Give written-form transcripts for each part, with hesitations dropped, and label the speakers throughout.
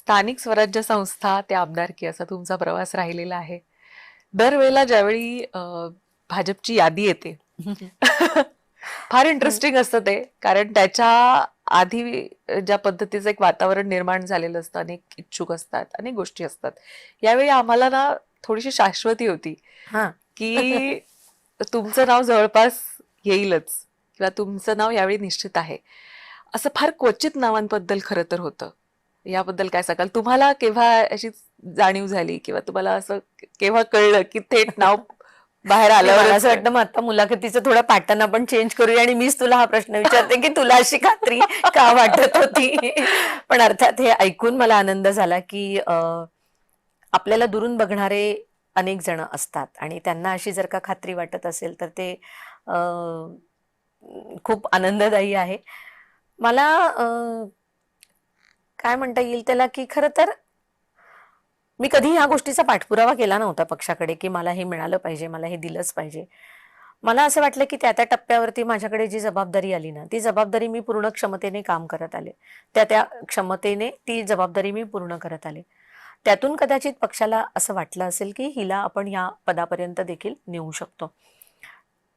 Speaker 1: स्थानिक स्वराज्य संस्था ते आमदारकी असा तुमचा प्रवास राहिलेला आहे. दरवेळेला ज्यावेळी भाजपची यादी येते फार
Speaker 2: हं.
Speaker 1: इंटरेस्टिंग असतं ते, कारण त्याच्या आधी ज्या पद्धतीचं एक वातावरण निर्माण झालेलं असतं, अनेक इच्छुक असतात, अनेक गोष्टी असतात. यावेळी आम्हाला ना थोडीशी शाश्वती होती,
Speaker 2: हां.
Speaker 1: की तुमचं नाव जवळपास येईलच किंवा तुमचं नाव यावेळी निश्चित आहे. असं फार क्वचित नावांबद्दल खरं तर होतं. याबद्दल काय सांगाल? तुम्हाला केव्हा अशी जाणीव झाली किंवा तुम्हाला असं केव्हा कळलं, की थेट नाव बाहेर
Speaker 2: नाही, मला
Speaker 1: आल्यावरच
Speaker 2: असं वाटतं मग आता मुलाखतीचं थोडं पॅटर्न आपण चेंज करूया आणि मीच तुला हा प्रश्न विचारते, की तुला अशी खात्री का वाटत होती? पण अर्थात हे ऐकून मला आनंद झाला, की आपल्याला दुरून बघणारे अनेक जण असतात आणि त्यांना अशी जर का खात्री वाटत असेल, तर ते अ, खूप आनंददायी आहे. मला काय म्हणता येईल त्याला, की खरं तर मी कधी ह्या गोष्टीचा पाठपुरावा केला नव्हता पक्षाकडे, की मला हे मिळालं पाहिजे, मला हे दिलंच पाहिजे. मला असं वाटलं, की त्या-त्या टप्प्यावरती माझ्याकडे जी जबाबदारी आली ना, ती जबाबदारी मी पूर्ण क्षमतेने काम करत आले. त्या-त्या क्षमतेने ती जबाबदारी मी पूर्ण करत आले. त्यातून कदाचित पक्षाला असं वाटलं असेल, की हिला आपण या पदापर्यंत देखील नेऊ शकतो.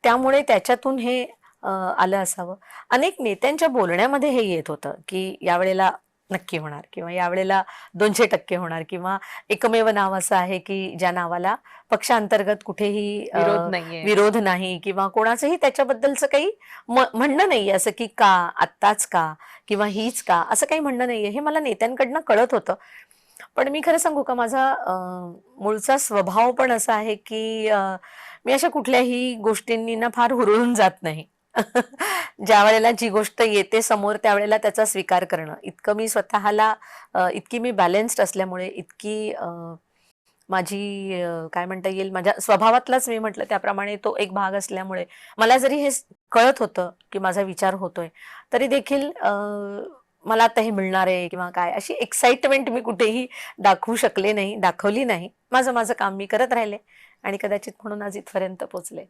Speaker 2: त्यामुळे त्याच्यातून हे आलं असावं. अनेक नेत्यांच्या बोलण्यामध्ये हे येत होतं, की यावेळेला नक्की होणार किंवा यावेळेला 200% होणार किंवा एकमेव नाव असं आहे, की ज्या नावाला पक्षांतर्गत कुठेही
Speaker 1: विरोध नाहीये.
Speaker 2: विरोध नाही किंवा कोणाचंही त्याच्याबद्दलचं काही म्हणणं नाहीये असं, की का? आत्ताच का? किंवा हीच का? असं काही म्हणणं नाहीये. हे मला नेत्यांकडनं कळत होतं. पण मी खरं सांगू का माझा मूळचा स्वभाव पण असा आहे, की मी अशा कुठल्याही गोष्टींनी ना फार हुरळून जात नाही. ज्यावेळेला जी गोष्ट येते समोर त्यावेळेला त्याचा स्वीकार करणं. इतकं मी स्वतःला इतकी मी बॅलन्स्ड असल्यामुळे, इतकी माझी काय म्हणता येईल माझ्या स्वभावातलाच मी म्हटलं त्याप्रमाणे तो एक भाग असल्यामुळे मला जरी हे कळत होतं, की माझा विचार होतोय, तरी देखील मला आता हे मिळणार आहे किंवा काय अशी एक्साइटमेंट मी कुठेही दाखवू शकले नाही, दाखवली नाही. माझं माझं काम मी करत राहिले आणि कदाचित म्हणून आज इथपर्यंत पोहोचले.